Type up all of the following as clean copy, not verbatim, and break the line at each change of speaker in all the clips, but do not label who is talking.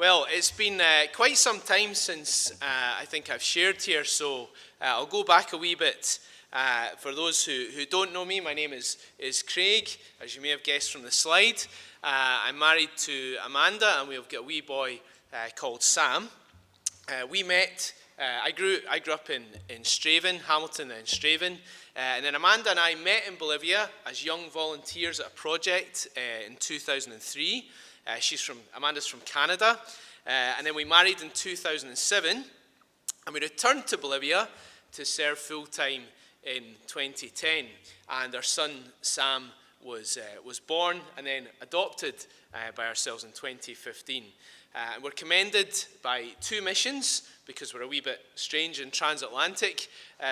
Well, it's been quite some time since I think I've shared here, so I'll go back a wee bit. For those who don't know me, my name is Craig, as you may have guessed from the slide. I'm married to Amanda, and we've got a wee boy called Sam. We met, I grew up in Straven, Hamilton and Straven, and then Amanda and I met in Bolivia as young volunteers at a project in 2003. Amanda's from Canada, and then we married in 2007, and we returned to Bolivia to serve full-time in 2010, and our son Sam was born and then adopted by ourselves in 2015. And we're commended by two missions, because we're a wee bit strange and transatlantic,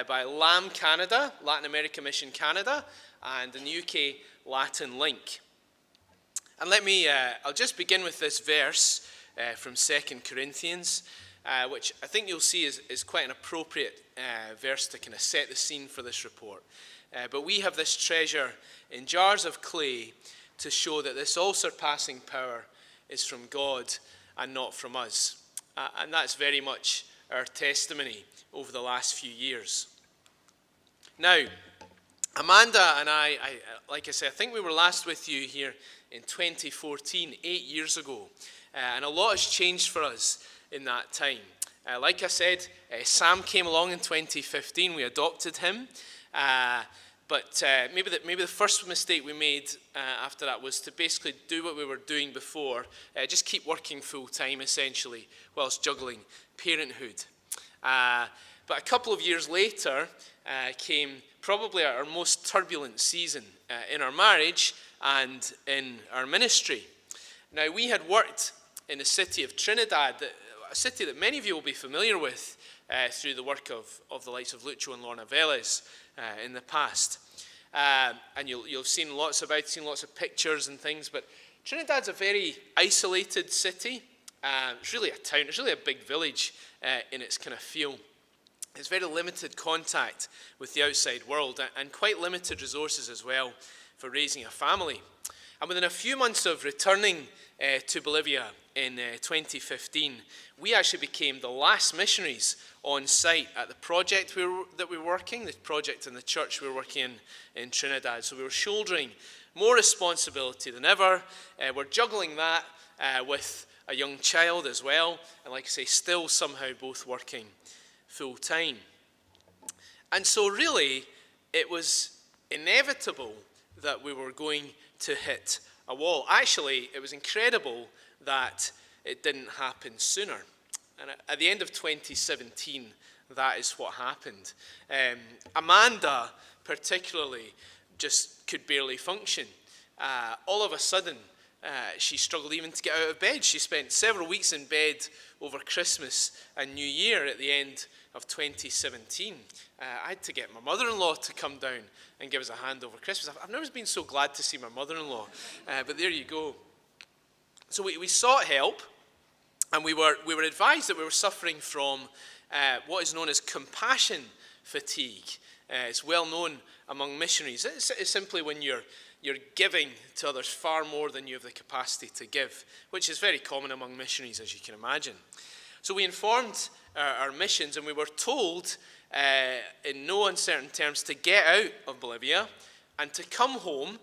by LAM Canada, Latin America Mission Canada, and in the UK, Latin Link. And I'll just begin with this verse from 2 Corinthians, which I think you'll see is quite an appropriate verse to kind of set the scene for this report. But we have this treasure in jars of clay to show that this all-surpassing power is from God and not from us. And that's very much our testimony over the last few years. Now, Amanda and I, like I said, I think we were last with you here in 2014, 8 years ago. And a lot has changed for us in that time. Like I said, Sam came along in 2015. We adopted him. But maybe the first mistake we made after that was to basically do what we were doing before, just keep working full-time, essentially, whilst juggling parenthood. But a couple of years later came probably our most turbulent season in our marriage and in our ministry. Now, we had worked in the city of Trinidad, a city that many of you will be familiar with through the work of the likes of Lucho and Lorna Vélez in the past. And you'll have seen lots of pictures and things, but Trinidad's a very isolated city. It's really a town, it's really a big village in its kind of feel. It's very limited contact with the outside world and quite limited resources as well for raising a family. And within a few months of returning to Bolivia in 2015, we actually became the last missionaries on site at the project that we were working, the project in the church we were working in Trinidad. So we were shouldering more responsibility than ever. We're juggling that with a young child as well, and like I say, still somehow both working full time. And so really, it was inevitable that we were going to hit a wall. Actually, it was incredible that it didn't happen sooner. And at the end of 2017, that is what happened. Amanda, particularly, just could barely function. All of a sudden, she struggled even to get out of bed. She spent several weeks in bed over Christmas and New Year at the end of 2017. I had to get my mother-in-law to come down and give us a hand over Christmas. I've never been so glad to see my mother-in-law, but there you go. So we sought help, and we were advised that we were suffering from what is known as compassion fatigue. It's well known among missionaries. It's simply when you're giving to others far more than you have the capacity to give, which is very common among missionaries, as you can imagine. So we informed our missions, and we were told in no uncertain terms to get out of Bolivia and to come home,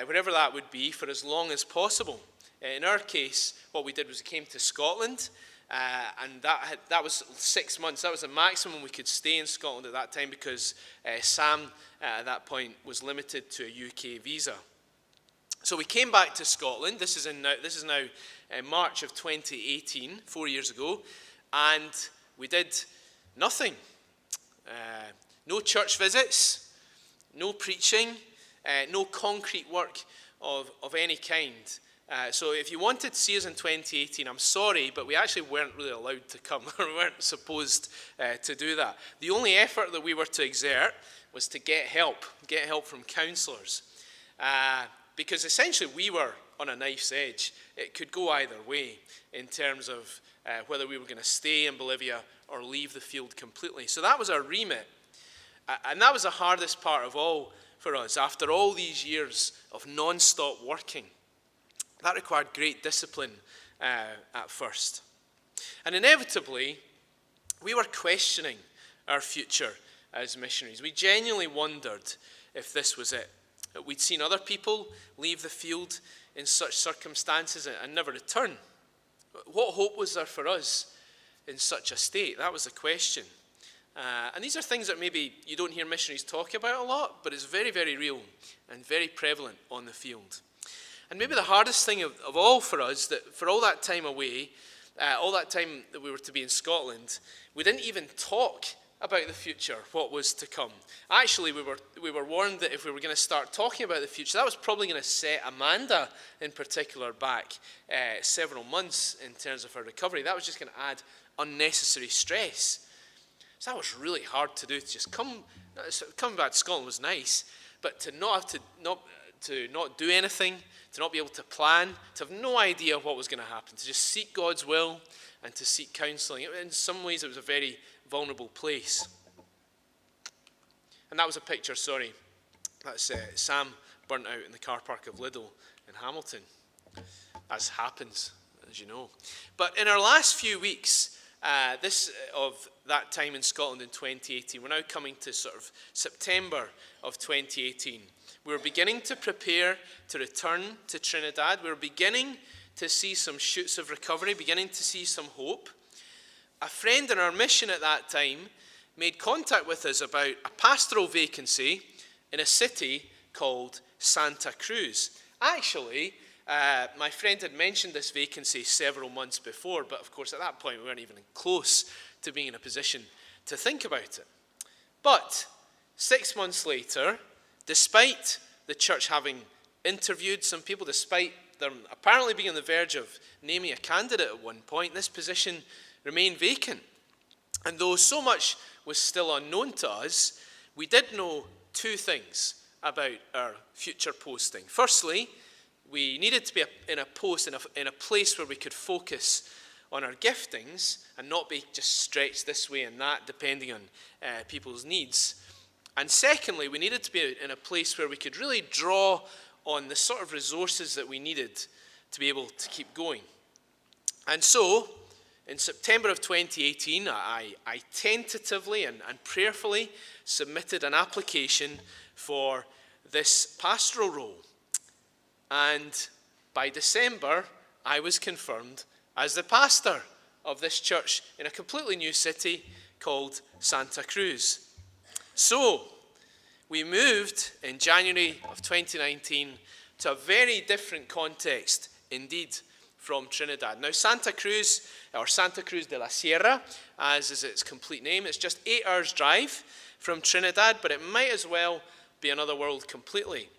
wherever that would be, for as long as possible. In our case, what we did was we came to Scotland, and that was 6 months. That was the maximum we could stay in Scotland at that time, because Sam at that point was limited to a UK visa. So we came back to Scotland. This is now March of 2018, 4 years ago, and we did nothing. No church visits, no preaching, no concrete work of any kind. So if you wanted to see us in 2018, I'm sorry, but we actually weren't really allowed to come. We weren't supposed to do that. The only effort that we were to exert was to get help from counsellors. Because essentially we were on a knife's edge. It could go either way in terms of whether we were going to stay in Bolivia or leave the field completely. So that was our remit. And that was the hardest part of all for us. After all these years of non-stop working, that required great discipline at first. And inevitably, we were questioning our future as missionaries. We genuinely wondered if this was it. We'd seen other people leave the field in such circumstances and never return. What hope was there for us in such a state? That was the question. And these are things that maybe you don't hear missionaries talk about a lot, but it's very, very real and very prevalent on the field. And maybe the hardest thing of all for us, that for all that time away, all that time that we were to be in Scotland, we didn't even talk about the future, what was to come. Actually, we were warned that if we were going to start talking about the future, that was probably going to set Amanda in particular back several months in terms of her recovery. That was just going to add unnecessary stress. So that was really hard to do. To just coming back to Scotland was nice, but to not do anything, to not be able to plan, to have no idea what was going to happen, to just seek God's will and to seek counselling. In some ways, it was a very vulnerable place. And that was a picture, that's Sam burnt out in the car park of Lidl in Hamilton, as happens, as you know. But in our last few weeks, of that time in Scotland in 2018, we're now coming to sort of September of 2018. We're beginning to prepare to return to Trinidad. We're beginning to see some shoots of recovery, beginning to see some hope. A friend in our mission at that time made contact with us about a pastoral vacancy in a city called Santa Cruz. Actually, my friend had mentioned this vacancy several months before, but of course at that point we weren't even close to being in a position to think about it. But 6 months later, despite the church having interviewed some people, despite them apparently being on the verge of naming a candidate at one point, this position remained vacant. And though so much was still unknown to us, we did know two things about our future posting. Firstly, we needed to be in a place where we could focus on our giftings and not be just stretched this way and that depending on people's needs. And secondly, we needed to be in a place where we could really draw on the sort of resources that we needed to be able to keep going. And so, in September of 2018, I tentatively and prayerfully submitted an application for this pastoral role. And by December, I was confirmed as the pastor of this church in a completely new city called Santa Cruz. So, we moved in January of 2019 to a very different context indeed from Trinidad. Now, Santa Cruz, or Santa Cruz de la Sierra, as is its complete name, it's just 8 hours drive from Trinidad, but it might as well be another world completely.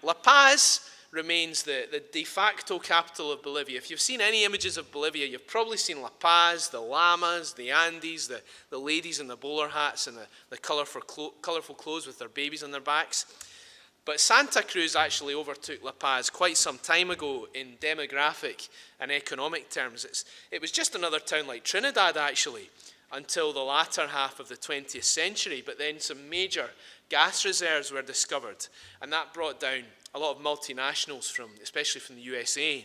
La Paz remains the de facto capital of Bolivia. If you've seen any images of Bolivia, you've probably seen La Paz, the llamas, the Andes, the ladies in the bowler hats and the colourful clothes with their babies on their backs. But Santa Cruz actually overtook La Paz quite some time ago in demographic and economic terms. It was just another town like Trinidad actually until the latter half of the 20th century, but then some major gas reserves were discovered, and that brought down a lot of multinationals, especially from the USA.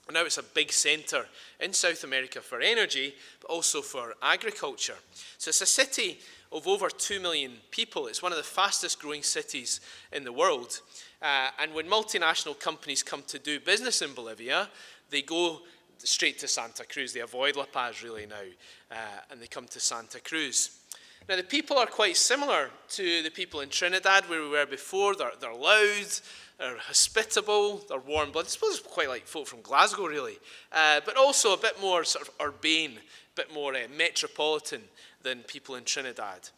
And now it's a big centre in South America for energy, but also for agriculture. So it's a city of over 2 million people. It's one of the fastest growing cities in the world. And when multinational companies come to do business in Bolivia, they go straight to Santa Cruz. They avoid La Paz really now, and they come to Santa Cruz. Now the people are quite similar to the people in Trinidad where we were before. They're loud, they're hospitable, they're warm-blooded. I suppose it's quite like folk from Glasgow really, but also a bit more sort of urbane, a bit more metropolitan than people in Trinidad.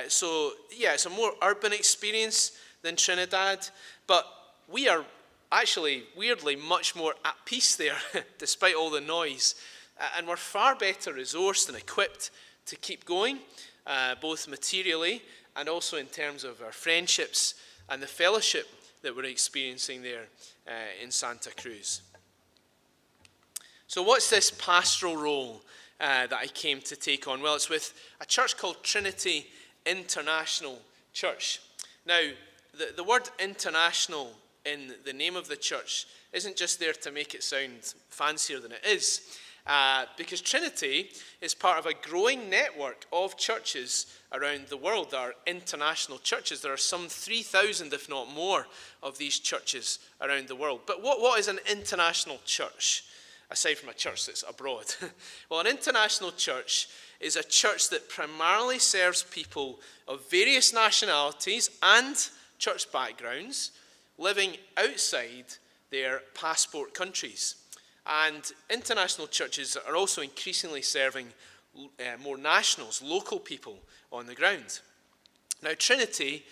So yeah, it's a more urban experience than Trinidad, but we are actually weirdly much more at peace there despite all the noise, and we're far better resourced and equipped to keep going, both materially and also in terms of our friendships and the fellowship that we're experiencing there in Santa Cruz. So what's this pastoral role that I came to take on? Well, it's with a church called Trinity International Church. Now, the word international in the name of the church isn't just there to make it sound fancier than it is, because Trinity is part of a growing network of churches around the world. There are international churches. There are some 3,000, if not more, of these churches around the world. But what is an international church, aside from a church that's abroad? Well, an international church is a church that primarily serves people of various nationalities and church backgrounds living outside their passport countries. And international churches are also increasingly serving more nationals, local people on the ground. Now, Trinity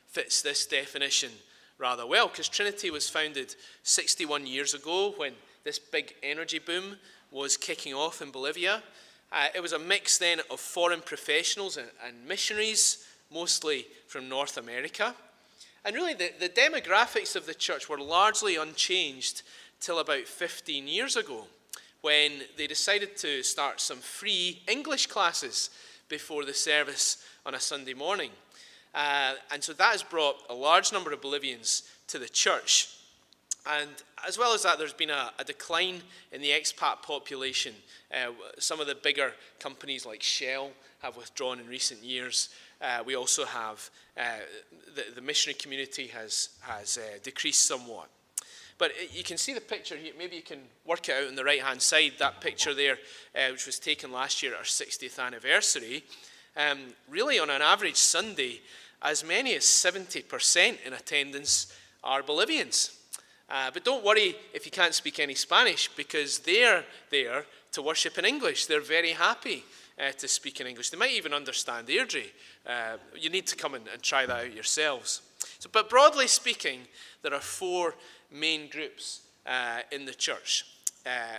fits this definition rather well, because Trinity was founded 61 years ago when this big energy boom was kicking off in Bolivia. It was a mix then of foreign professionals and missionaries, mostly from North America. And really the demographics of the church were largely unchanged till about 15 years ago, when they decided to start some free English classes before the service on a Sunday morning. And so that has brought a large number of Bolivians to the church. And as well as that, there's been a decline in the expat population. Some of the bigger companies like Shell have withdrawn in recent years. We also have the missionary community has decreased somewhat. But you can see the picture here. Maybe you can work it out on the right-hand side, that picture there, which was taken last year at our 60th anniversary. Really, on an average Sunday, as many as 70% in attendance are Bolivians. But don't worry if you can't speak any Spanish, because they're there to worship in English. They're very happy to speak in English. They might even understand Airdrie. You need to come and try that out yourselves. But broadly speaking, there are four main groups in the church.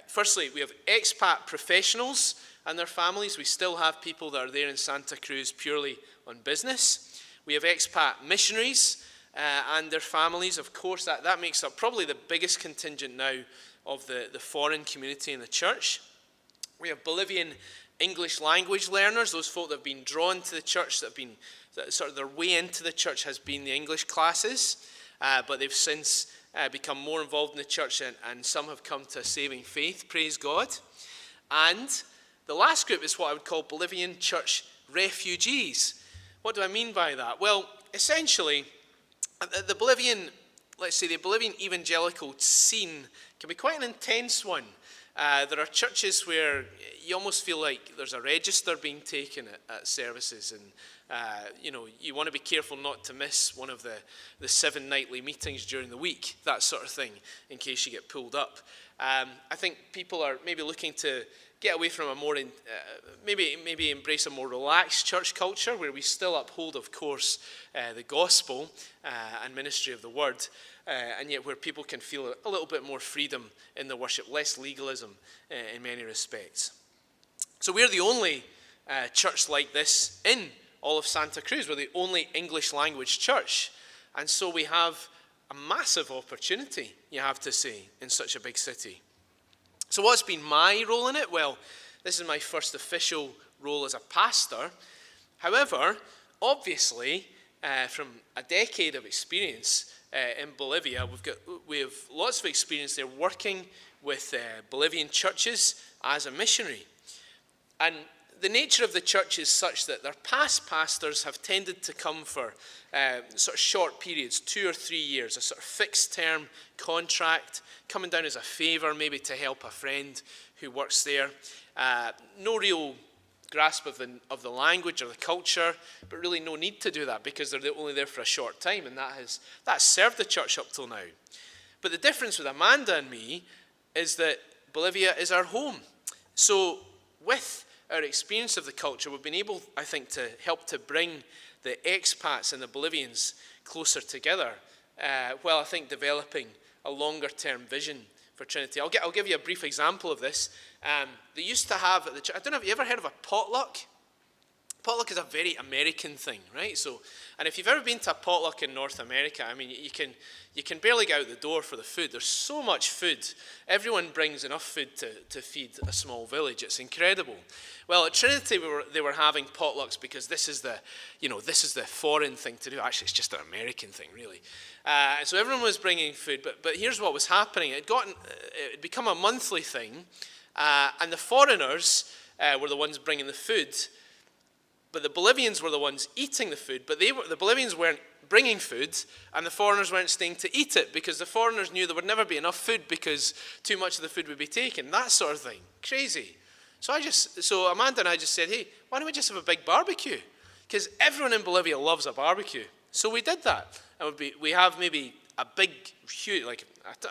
Firstly, we have expat professionals and their families. We still have people that are there in Santa Cruz purely on business. We have expat missionaries and their families. Of course, that makes up probably the biggest contingent now of the foreign community in the church. We have Bolivian English language learners, those folk that have been drawn to the church, that sort of their way into the church has been the English classes, but they've since become more involved in the church, and some have come to a saving faith, praise God. And the last group is what I would call Bolivian church refugees. What do I mean by that? Well, essentially, the Bolivian evangelical scene can be quite an intense one. There are churches where you almost feel like there's a register being taken at services, and you want to be careful not to miss one of the 7 nightly meetings during the week, that sort of thing, in case you get pulled up. I think people are maybe looking to get away from a more, maybe embrace a more relaxed church culture, where we still uphold, of course, the gospel and ministry of the word, and yet where people can feel a little bit more freedom in the worship, less legalism in many respects. So we're the only church like this in all of Santa Cruz. We're the only English language church. And so we have a massive opportunity, you have to say, in such a big city. So what's been my role in it? Well, this is my first official role as a pastor. However, obviously, from a decade of experience in Bolivia, we have lots of experience there working with Bolivian churches as a missionary. And the nature of the church is such that their past pastors have tended to come for sort of short periods, 2 or 3 years, a sort of fixed term contract, coming down as a favor, maybe to help a friend who works there. No real grasp of the language or the culture, but really no need to do that, because they're only there for a short time, and that served the church up till now. But the difference with Amanda and me is that Bolivia is our home. So with our experience of the culture, we've been able, I think, to help to bring the expats and the Bolivians closer together, while I think developing a longer-term vision for Trinity. I'll give you a brief example of this. They used to have at the church, I don't know, have you ever heard of a potluck? Potluck is a very American thing, right? So, and if you've ever been to a potluck in North America, I mean, you can barely get out the door for the food. There's so much food. Everyone brings enough food to feed a small village. It's incredible. Well, at Trinity, they were having potlucks because this is the foreign thing to do. Actually, it's just an American thing, really. So everyone was bringing food, but here's what was happening. It had become a monthly thing, and the foreigners were the ones bringing the food. But the Bolivians were the ones eating the food, but the Bolivians weren't bringing food, and the foreigners weren't staying to eat it because the foreigners knew there would never be enough food because too much of the food would be taken. That sort of thing. Crazy. So Amanda and I just said, hey, why don't we just have a big barbecue? Because everyone in Bolivia loves a barbecue. So we did that. And we have maybe a big, huge,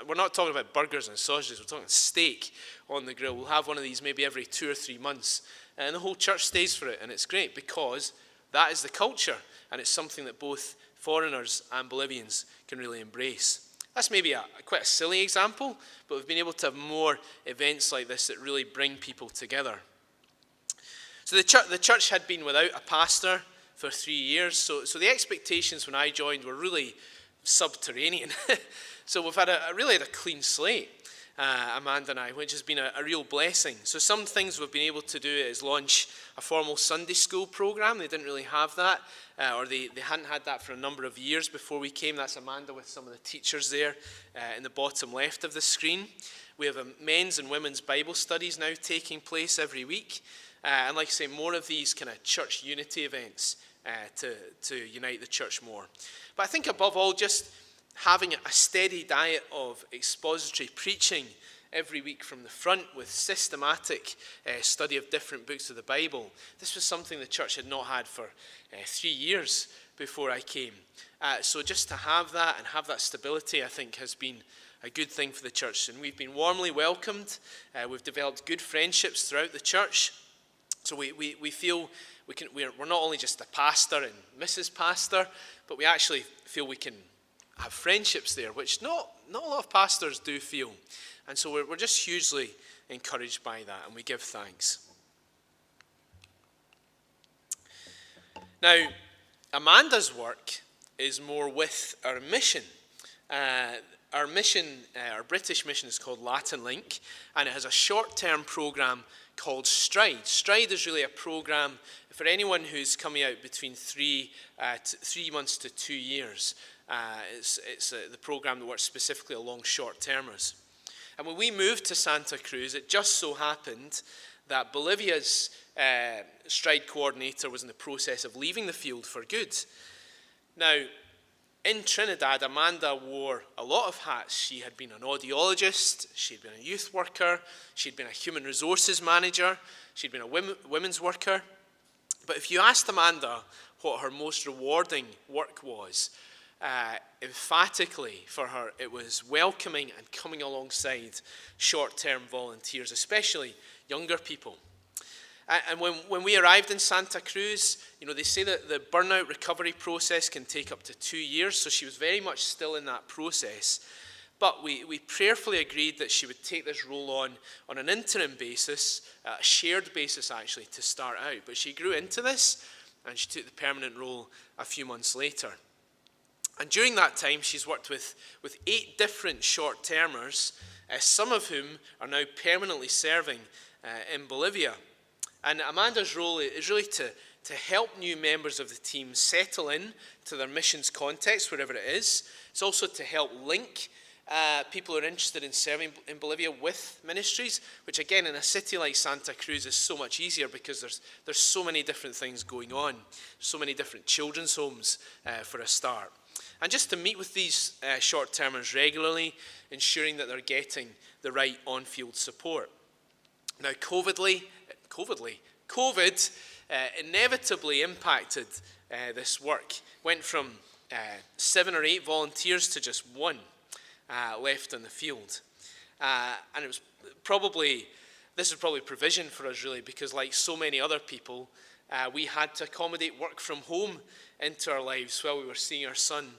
we're not talking about burgers and sausages, we're talking steak on the grill. We'll have one of these maybe every 2 or 3 months. And the whole church stays for it, and it's great because that is the culture, and it's something that both foreigners and Bolivians can really embrace. That's maybe quite a silly example, but we've been able to have more events like this that really bring people together. So the church had been without a pastor for 3 years, so the expectations when I joined were really subterranean. So we've had really had a clean slate. Amanda and I, which has been a real blessing. So some things we've been able to do is launch a formal Sunday school program. They didn't really have that, or they hadn't had that for a number of years before we came. That's Amanda with some of the teachers there in the bottom left of the screen. We have men's and women's Bible studies now taking place every week. And like I say, more of these kind of church unity events to unite the church more. But I think above all, just having a steady diet of expository preaching every week from the front with systematic study of different books of the Bible. This was something the church had not had for 3 years before I came. So just to have that and have that stability, I think, has been a good thing for the church. And we've been warmly welcomed. We've developed good friendships throughout the church. So we feel we're not only just a pastor and Mrs. Pastor, but we actually feel we can have friendships there, which not a lot of pastors do feel. And so we're just hugely encouraged by that, and we give thanks. Now, Amanda's work is more with our mission. Our mission, our British mission, is called Latin Link, and it has a short-term program called Stride. Stride is really a program for anyone who's coming out between 3 months to 2 years. It's the program that works specifically along short-termers. And when we moved to Santa Cruz, it just so happened that Bolivia's Stride coordinator was in the process of leaving the field for good. Now, in Trinidad, Amanda wore a lot of hats. She had been an audiologist, she'd been a youth worker, she'd been a human resources manager, she'd been a women's worker. But if you asked Amanda what her most rewarding work was, emphatically for her, it was welcoming and coming alongside short-term volunteers, especially younger people. And when we arrived in Santa Cruz, they say that the burnout recovery process can take up to 2 years, so she was very much still in that process. But we prayerfully agreed that she would take this role on an interim basis, a shared basis actually, to start out. But she grew into this, and she took the permanent role a few months later. And during that time, she's worked with 8 different short-termers, some of whom are now permanently serving in Bolivia. And Amanda's role is really to help new members of the team settle in to their missions context, wherever it is. It's also to help link people who are interested in serving in Bolivia with ministries, which again, in a city like Santa Cruz is so much easier because there's so many different things going on, so many different children's homes for a start. And just to meet with these short-termers regularly, ensuring that they're getting the right on-field support. Now, COVID inevitably impacted this work. Went from 7 or 8 volunteers to just 1 left in the field. And this was probably provision for us really, because like so many other people, we had to accommodate work from home into our lives while we were seeing our son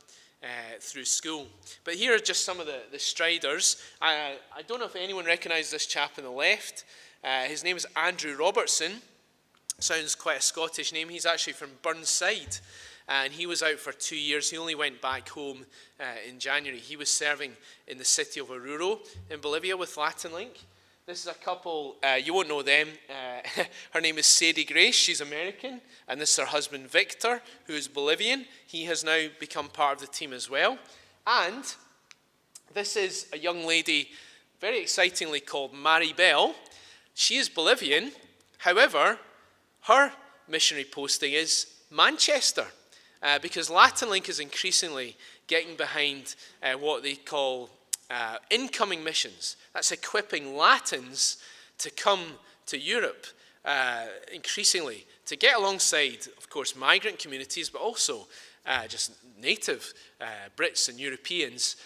through school. But here are just some of the striders. I don't know if anyone recognises this chap on the left. His name is Andrew Robertson. Sounds quite a Scottish name. He's actually from Burnside, and he was out for 2 years. He only went back home in January. He was serving in the city of Oruro in Bolivia with Latin Link. This is a couple, you won't know them. Her name is Sadie Grace. She's American. And this is her husband, Victor, who is Bolivian. He has now become part of the team as well. And this is a young lady, very excitingly called Maribel. She is Bolivian. However, her missionary posting is Manchester, because Latin Link is increasingly getting behind what they call incoming missions. That's equipping Latins to come to Europe increasingly, to get alongside, of course, migrant communities, but also just native Brits and Europeans,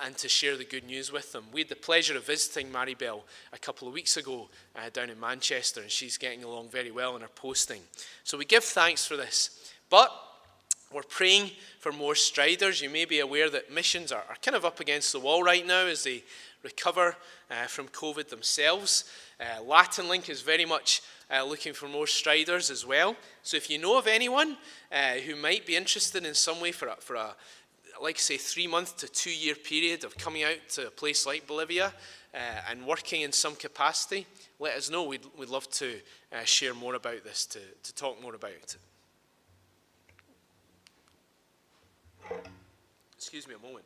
and to share the good news with them. We had the pleasure of visiting Maribel a couple of weeks ago down in Manchester, and she's getting along very well in her posting. So we give thanks for this. But we're praying for more striders. You may be aware that missions are kind of up against the wall right now as they recover from COVID themselves. Latin Link is very much looking for more striders as well. So if you know of anyone who might be interested in some way for a like say 3 month to 2 year period of coming out to a place like Bolivia and working in some capacity, let us know. We'd love to share more about this, to talk more about it. Excuse me a moment.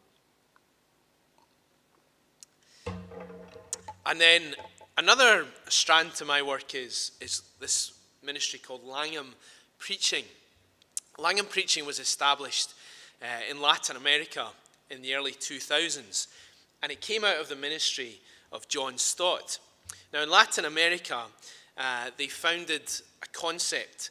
And then another strand to my work is this ministry called Langham Preaching. Langham Preaching was established in Latin America in the early 2000s, and it came out of the ministry of John Stott. Now in Latin America, they founded a concept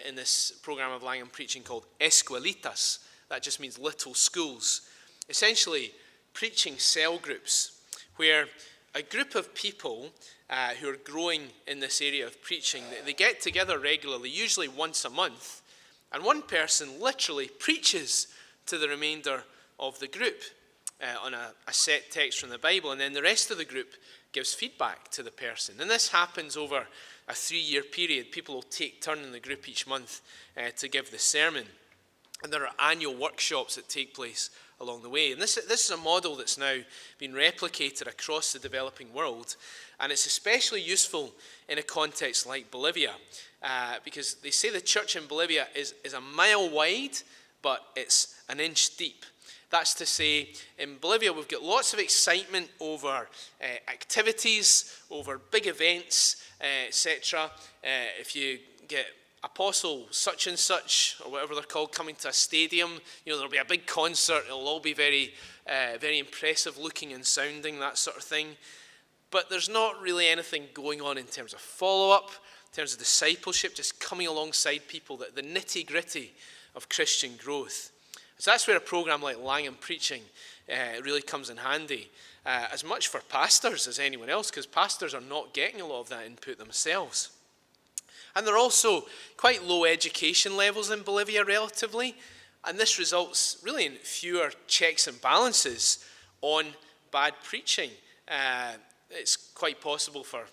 in this program of Langham Preaching called escuelitas. That just means little schools. Essentially, preaching cell groups, where a group of people who are growing in this area of preaching, they get together regularly, usually once a month, and one person literally preaches to the remainder of the group on a set text from the Bible, and then the rest of the group gives feedback to the person. And this happens over a 3-year period. People will take turn in the group each month to give the sermon. And there are annual workshops that take place along the way. And this is a model that's now been replicated across the developing world. And it's especially useful in a context like Bolivia, because they say the church in Bolivia is a mile wide, but it's an inch deep. That's to say, in Bolivia, we've got lots of excitement over activities, over big events, etc. If you get Apostle such and such, or whatever they're called, coming to a stadium, there'll be a big concert. It'll all be very, very impressive looking and sounding, that sort of thing. But there's not really anything going on in terms of follow-up, in terms of discipleship, just coming alongside people, the nitty-gritty of Christian growth. So that's where a program like Langham Preaching really comes in handy, as much for pastors as anyone else, because pastors are not getting a lot of that input themselves. And there are also quite low education levels in Bolivia relatively, and this results really in fewer checks and balances on bad preaching. It's quite possible for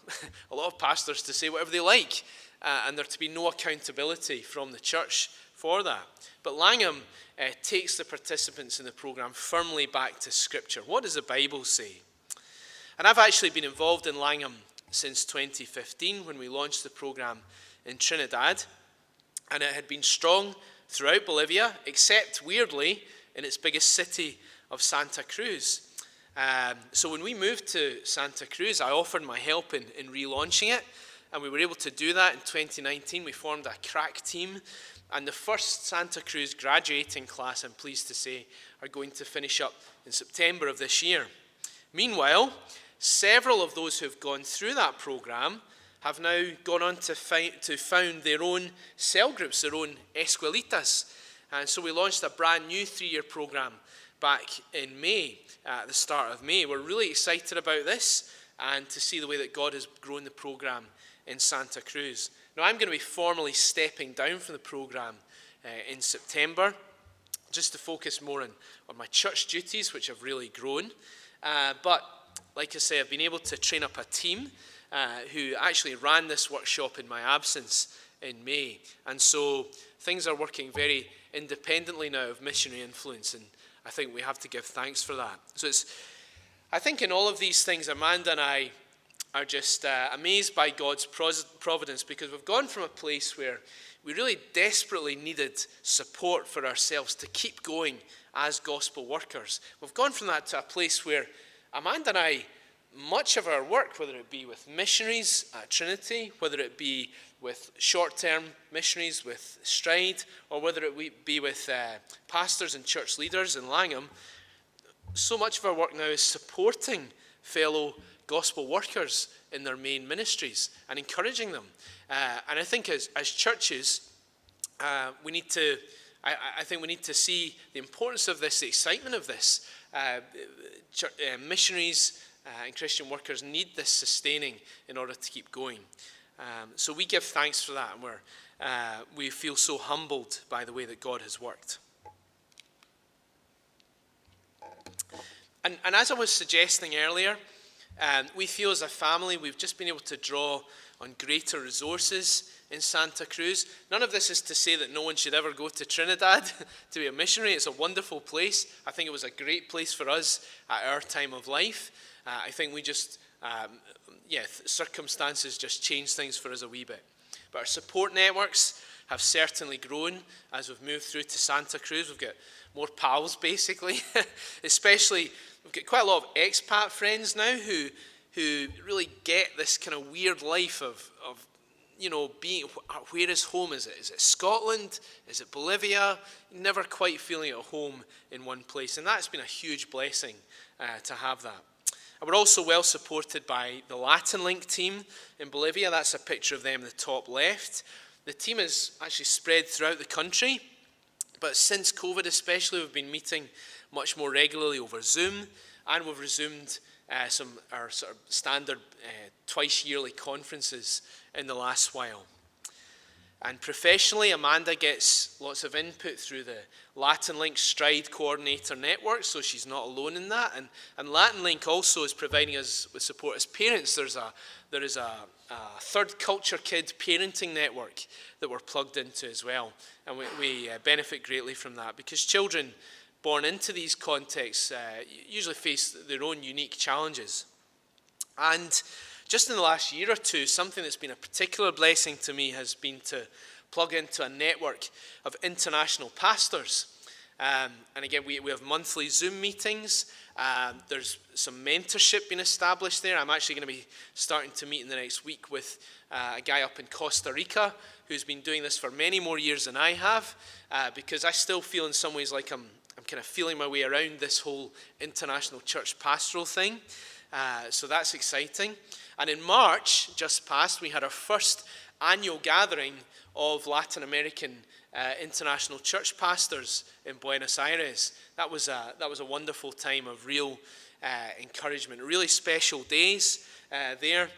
a lot of pastors to say whatever they like, and there to be no accountability from the church for that. But Langham takes the participants in the program firmly back to Scripture. What does the Bible say? And I've actually been involved in Langham since 2015 when we launched the program in Trinidad, and it had been strong throughout Bolivia, except weirdly in its biggest city of Santa Cruz. So when we moved to Santa Cruz, I offered my help in relaunching it, and we were able to do that in 2019. We formed a crack team, and the first Santa Cruz graduating class, I'm pleased to say, are going to finish up in September of this year. Meanwhile, several of those who have gone through that program have now gone on to found their own cell groups, their own escuelitas. And so we launched a brand new 3-year program back in May, at the start of May. We're really excited about this and to see the way that God has grown the program in Santa Cruz. Now, I'm going to be formally stepping down from the program in September, just to focus more on my church duties, which have really grown. But like I say, I've been able to train up a team who actually ran this workshop in my absence in May. And so things are working very independently now of missionary influence, and I think we have to give thanks for that. So I think in all of these things, Amanda and I are just amazed by God's providence, because we've gone from a place where we really desperately needed support for ourselves to keep going as gospel workers. We've gone from that to a place where Amanda and I, much of our work, whether it be with missionaries at Trinity, whether it be with short-term missionaries with Stride, or whether it be with pastors and church leaders in Langham, so much of our work now is supporting fellow gospel workers in their main ministries and encouraging them. And I think as churches, we need to, I think we need to see the importance of this, the excitement of this. Missionaries and Christian workers need this sustaining in order to keep going. So we give thanks for that, and we feel so humbled by the way that God has worked. And as I was suggesting earlier, we feel as a family we've just been able to draw on greater resources in Santa Cruz. None of this is to say that no one should ever go to Trinidad to be a missionary. It's a wonderful place. I think it was a great place for us at our time of life. I think we just, circumstances just changed things for us a wee bit. But our support networks have certainly grown as we've moved through to Santa Cruz. We've got more pals, basically. Especially, we've got quite a lot of expat friends now who really get this kind of weird life of being, where is home? Is it Scotland? Is it Bolivia? Never quite feeling at home in one place. And that's been a huge blessing to have that. And we're also well supported by the Latin Link team in Bolivia. That's a picture of them in the top left. The team is actually spread throughout the country, but since COVID especially, we've been meeting much more regularly over Zoom, and we've resumed our sort of standard twice yearly conferences in the last while. And professionally, Amanda gets lots of input through the Latin Link Stride Coordinator Network, so she's not alone in that. And Latin Link also is providing us with support as parents. There is a third culture kid parenting network that we're plugged into as well. And we benefit greatly from that, because children born into these contexts usually face their own unique challenges. And just in the last year or two, something that's been a particular blessing to me has been to plug into a network of international pastors. And again, we have monthly Zoom meetings. There's some mentorship being established there. I'm actually going to be starting to meet in the next week with a guy up in Costa Rica who's been doing this for many more years than I have, because I still feel in some ways like I'm kind of feeling my way around this whole international church pastoral thing. So that's exciting. And in March, just past, we had our first annual gathering of Latin American international church pastors in Buenos Aires. That was a wonderful time of real encouragement, really special days there.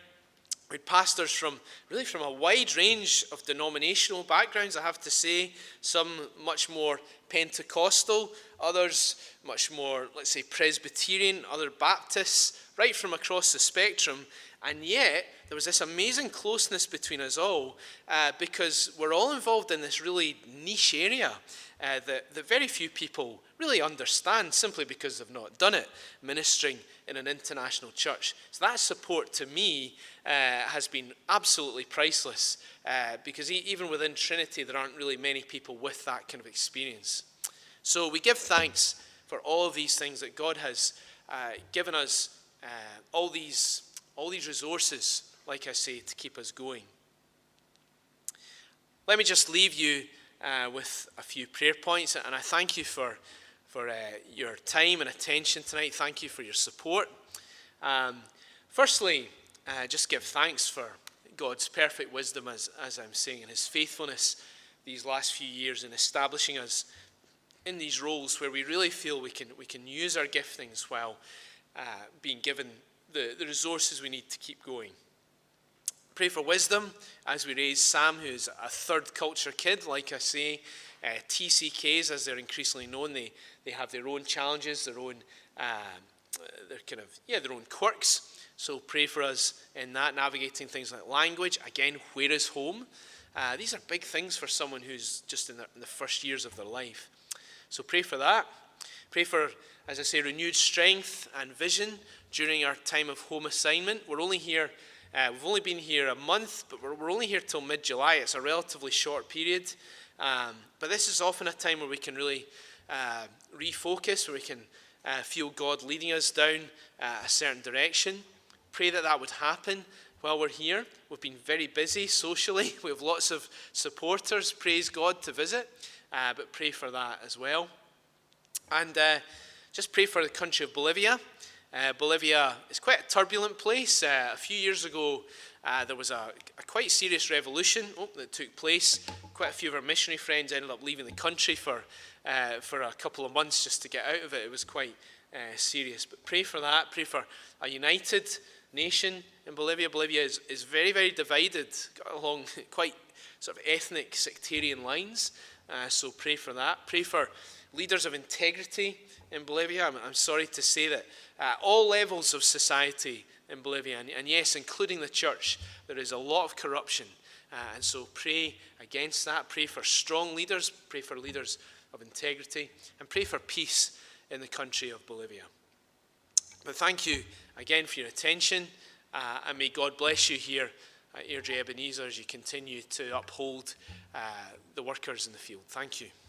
We had pastors from a wide range of denominational backgrounds, I have to say. Some much more Pentecostal, others much more, let's say, Presbyterian, other Baptists, right from across the spectrum. And yet, there was this amazing closeness between us all, because we're all involved in this really niche area that very few people really understand, simply because they've not done it, ministering in an international church. So that support to me has been absolutely priceless, because even within Trinity, there aren't really many people with that kind of experience. So we give thanks for all of these things that God has given us, all these resources, like I say, to keep us going. Let me just leave you with a few prayer points, and I thank you for your time and attention tonight. Thank you for your support. Firstly, just give thanks for God's perfect wisdom, as I'm saying, and his faithfulness these last few years in establishing us in these roles where we really feel we can use our giftings while being given the resources we need to keep going. Pray for wisdom as we raise Sam, who's a third culture kid, like I say. TCKs, as they're increasingly known, they have their own challenges, their own quirks. So pray for us in that, navigating things like language. Again, where is home? These are big things for someone who's just in the first years of their life. So pray for that. Pray for, as I say, renewed strength and vision during our time of home assignment. We're only here, we've only been here a month, but we're only here till mid-July. It's a relatively short period. But this is often a time where we can really refocus, where we can feel God leading us down a certain direction. Pray that would happen while we're here. We've been very busy socially. We have lots of supporters, praise God, to visit. But pray for that as well. And just pray for the country of Bolivia. Bolivia is quite a turbulent place. A few years ago, there was a quite serious revolution that took place. Quite a few of our missionary friends ended up leaving the country for a couple of months just to get out of it. It was quite serious. But pray for that. Pray for a united nation in Bolivia. Bolivia is very, very divided along quite sort of ethnic, sectarian lines. So pray for that. Pray for leaders of integrity in Bolivia. I'm sorry to say that all levels of society in Bolivia, and yes, including the church, there is a lot of corruption. And so pray against that. Pray for strong leaders. Pray for leaders of integrity. And pray for peace in the country of Bolivia. But thank you again for your attention. And may God bless you here at Airdrie Ebenezer as you continue to uphold the workers in the field. Thank you.